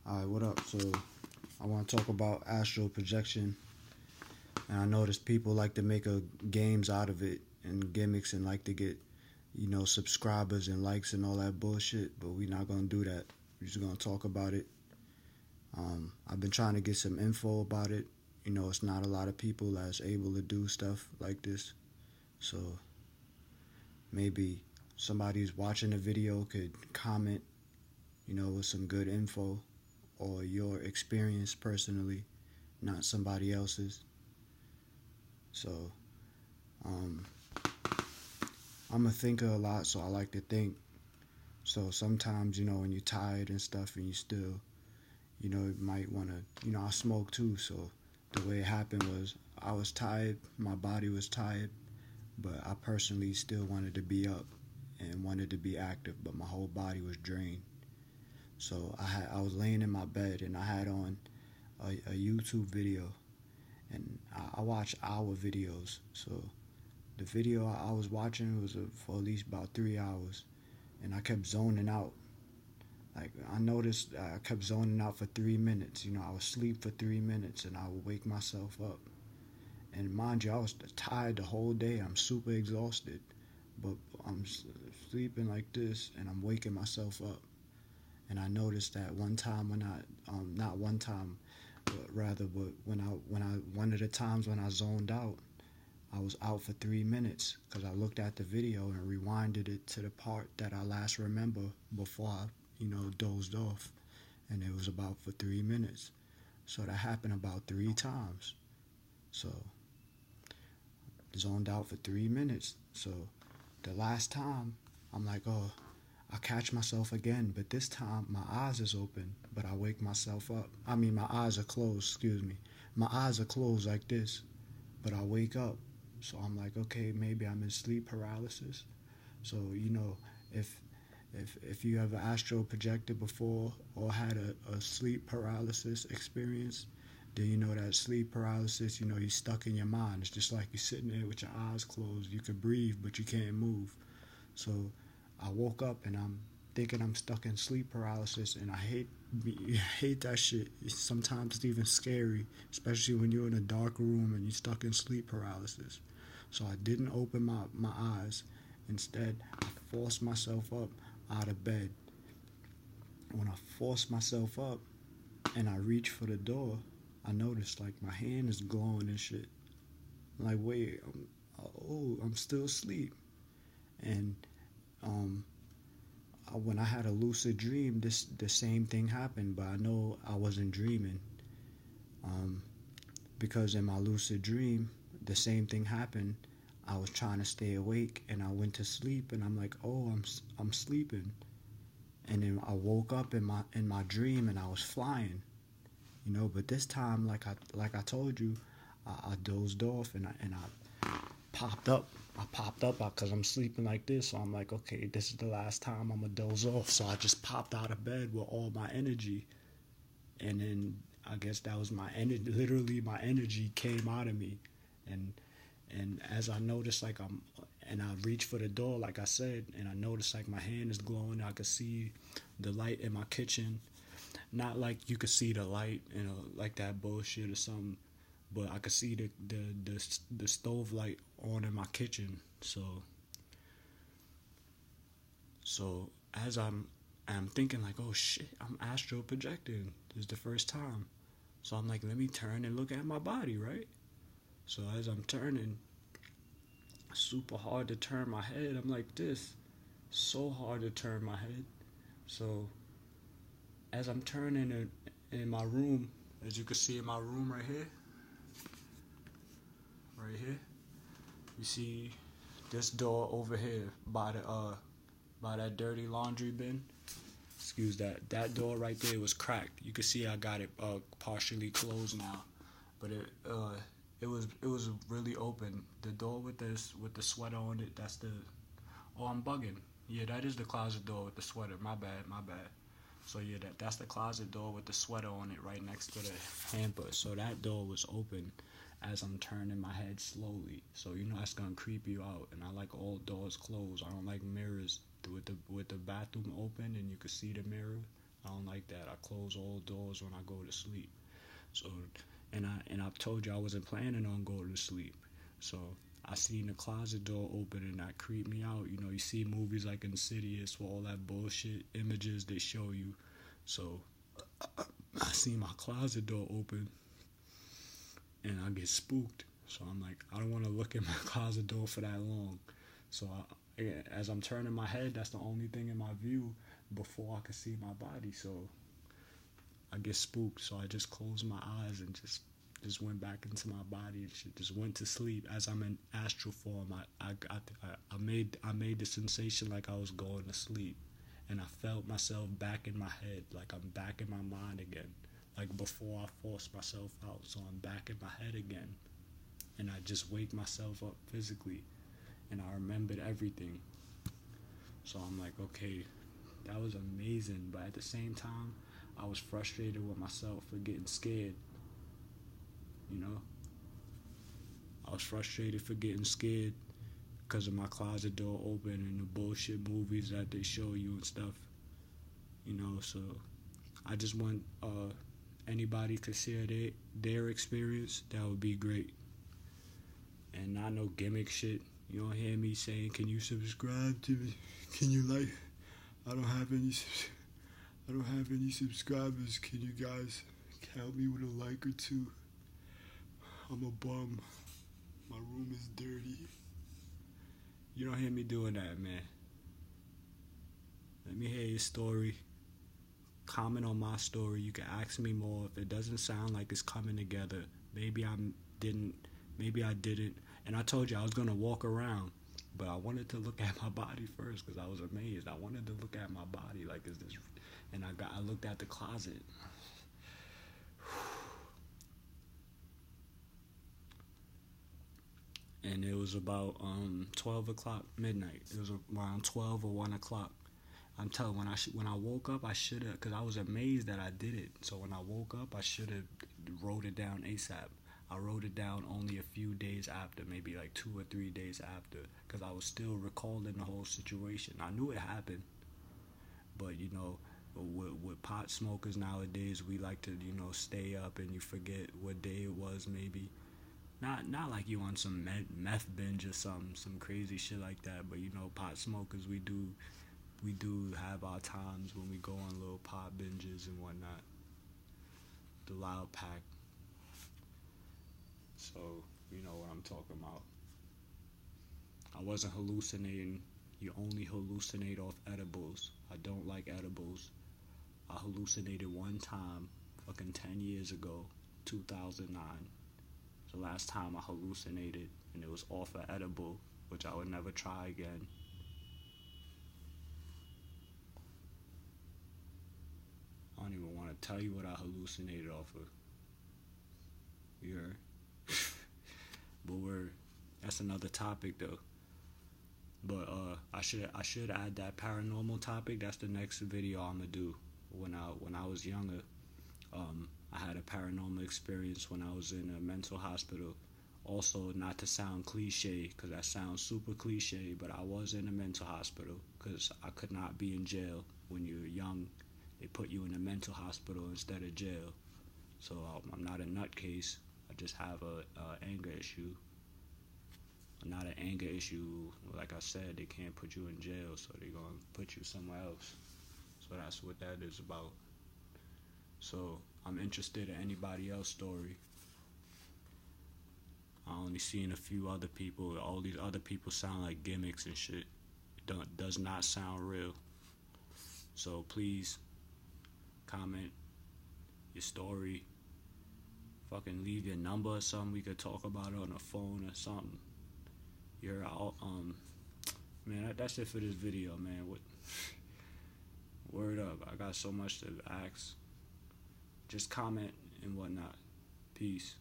Alright, what up? So, I want to talk about astral projection. And I noticed people like to make games out of it and gimmicks and like to get, subscribers and likes and all that bullshit. But we're not going to do that. We're just going to talk about it. I've been trying to get some info about it. It's not a lot of people that's able to do stuff like this. So, maybe somebody who's watching the video could comment, with some good info or your experience personally, not somebody else's. So, I'm a thinker a lot, so I like to think. So sometimes, when you're tired and stuff and you still, you might want to, I smoke too. So the way it happened was I was tired, my body was tired, but I personally still wanted to be up and wanted to be active, but my whole body was drained. So I was laying in my bed and I had on a YouTube video, and I watch hour videos. So the video I was watching was for at least about 3 hours, and I kept zoning out. Like, I noticed I kept zoning out for 3 minutes. I would sleep for 3 minutes and I would wake myself up. And mind you, I was tired the whole day. I'm super exhausted, but I'm sleeping like this and I'm waking myself up. And I noticed that one time when not one time, but rather, but one of the times when I zoned out, I was out for 3 minutes because I looked at the video and rewinded it to the part that I last remember before I, dozed off, and it was about for 3 minutes. So that happened about 3 times. So zoned out for 3 minutes. So the last time, I'm like, oh, I catch myself again, but this time my eyes is open, but I wake myself up. I mean, my eyes are closed, excuse me. My eyes are closed like this, but I wake up. So I'm like, okay, maybe I'm in sleep paralysis. So, if you ever astral projected before or had a sleep paralysis experience, then you know that sleep paralysis, you're stuck in your mind. It's just like you're sitting there with your eyes closed. You can breathe, but you can't move. So I woke up and I'm thinking I'm stuck in sleep paralysis, and I hate that shit. Sometimes it's even scary, especially when you're in a dark room and you're stuck in sleep paralysis. So I didn't open my eyes. Instead, I forced myself up out of bed. When I forced myself up and I reached for the door, I noticed like my hand is glowing and shit. I'm like, wait, I'm still asleep. And when I had a lucid dream, the same thing happened, but I know I wasn't dreaming, because in my lucid dream, the same thing happened. I was trying to stay awake, and I went to sleep, and I'm like, oh, I'm sleeping, and then I woke up in my dream, and I was flying, But this time, like I told you, I dozed off, and I popped up. I popped up because I'm sleeping like this, so I'm like, okay, this is the last time I'm gonna doze off. So I just popped out of bed with all my energy, and then I guess that was my energy. Literally, my energy came out of me, and as I noticed, I reached for the door, like I said, and I noticed like my hand is glowing. I could see the light in my kitchen, not like you could see the light, like that bullshit or something. But I could see the stove light on in my kitchen. So as I'm thinking like, oh shit, I'm astral projecting. This is the first time. So I'm like, let me turn and look at my body, right? So as I'm turning, super hard to turn my head. I'm like this, so hard to turn my head. So as I'm turning in my room, as you can see in my room right here, you see this door over here by that dirty laundry bin. Excuse that door right there was cracked. You can see I got it partially closed now, but it was really open. The door with the sweater on it. I'm bugging. Yeah, that is the closet door with the sweater. My bad. So yeah, that's the closet door with the sweater on it right next to the hamper. So that door was open as I'm turning my head slowly. So that's gonna creep you out. And I like all doors closed. I don't like mirrors with the bathroom open and you can see the mirror. I don't like that. I close all doors when I go to sleep. So, and I've told you I wasn't planning on going to sleep. So I seen the closet door open and that creeped me out. You know, you see movies like Insidious with all that bullshit images they show you. So I seen my closet door open and I get spooked. So I'm like, I don't want to look at my closet door for that long. So as I'm turning my head, that's the only thing in my view before I can see my body. So I get spooked. So I just closed my eyes and just went back into my body and shit. Just went to sleep. As I'm in astral form, I made the sensation like I was going to sleep, and I felt myself back in my head, like I'm back in my mind again, like before I forced myself out. So I'm back in my head again, and I just wake myself up physically, and I remembered everything. So I'm like, okay, that was amazing. But at the same time, I was frustrated with myself for getting scared. You know, I was frustrated for getting scared because of my closet door open and the bullshit movies that they show you and stuff. You know, so I just want anybody to share their experience. That would be great. And not no gimmick shit. You don't hear me saying, "Can you subscribe to me? Can you like?" I don't have any subscribers. Can you guys help me with a like or two? I'm a bum. My room is dirty. You don't hear me doing that, man. Let me hear your story. Comment on my story. You can ask me more. If it doesn't sound like it's coming together, maybe I didn't. And I told you I was gonna walk around, but I wanted to look at my body first because I was amazed. I wanted to look at my body, like, is this? And I looked at the closet. And it was about 12 o'clock midnight. It was around 12 or 1 o'clock. I'm telling when I woke up, I should have, because I was amazed that I did it. So when I woke up, I should have wrote it down ASAP. I wrote it down only a few days after, maybe like 2 or 3 days after, because I was still recalling the whole situation. I knew it happened, but you know, with pot smokers nowadays, we like to, you know, stay up and you forget what day it was, maybe. Not like you on some meth binge or some crazy shit like that, but you know, pot smokers, we do have our times when we go on little pot binges and whatnot. The loud pack. So you know what I'm talking about. I wasn't hallucinating. You only hallucinate off edibles. I don't like edibles. I hallucinated one time, fucking 10 years ago, 2009. The last time I hallucinated, and it was off an edible, which I would never try again. I don't even want to tell you what I hallucinated off of. You heard? But that's another topic though. But I should add that paranormal topic. That's the next video I'm gonna do. When I was younger, I had a paranormal experience when I was in a mental hospital. Also, not to sound cliche, because that sounds super cliche, but I was in a mental hospital because I could not be in jail. When you're young, they put you in a mental hospital instead of jail. So I'm not a nutcase. I just have a anger issue. Not an anger issue. Like I said, they can't put you in jail, so they're going to put you somewhere else. So that's what that is about. So I'm interested in anybody else's story. I only seen a few other people. All these other people sound like gimmicks and shit. It does not sound real. So please comment your story. Fucking leave your number or something. We could talk about it on the phone or something. You're out. Man, that's it for this video, man. Word up. I got so much to ask. Just comment and whatnot. Peace.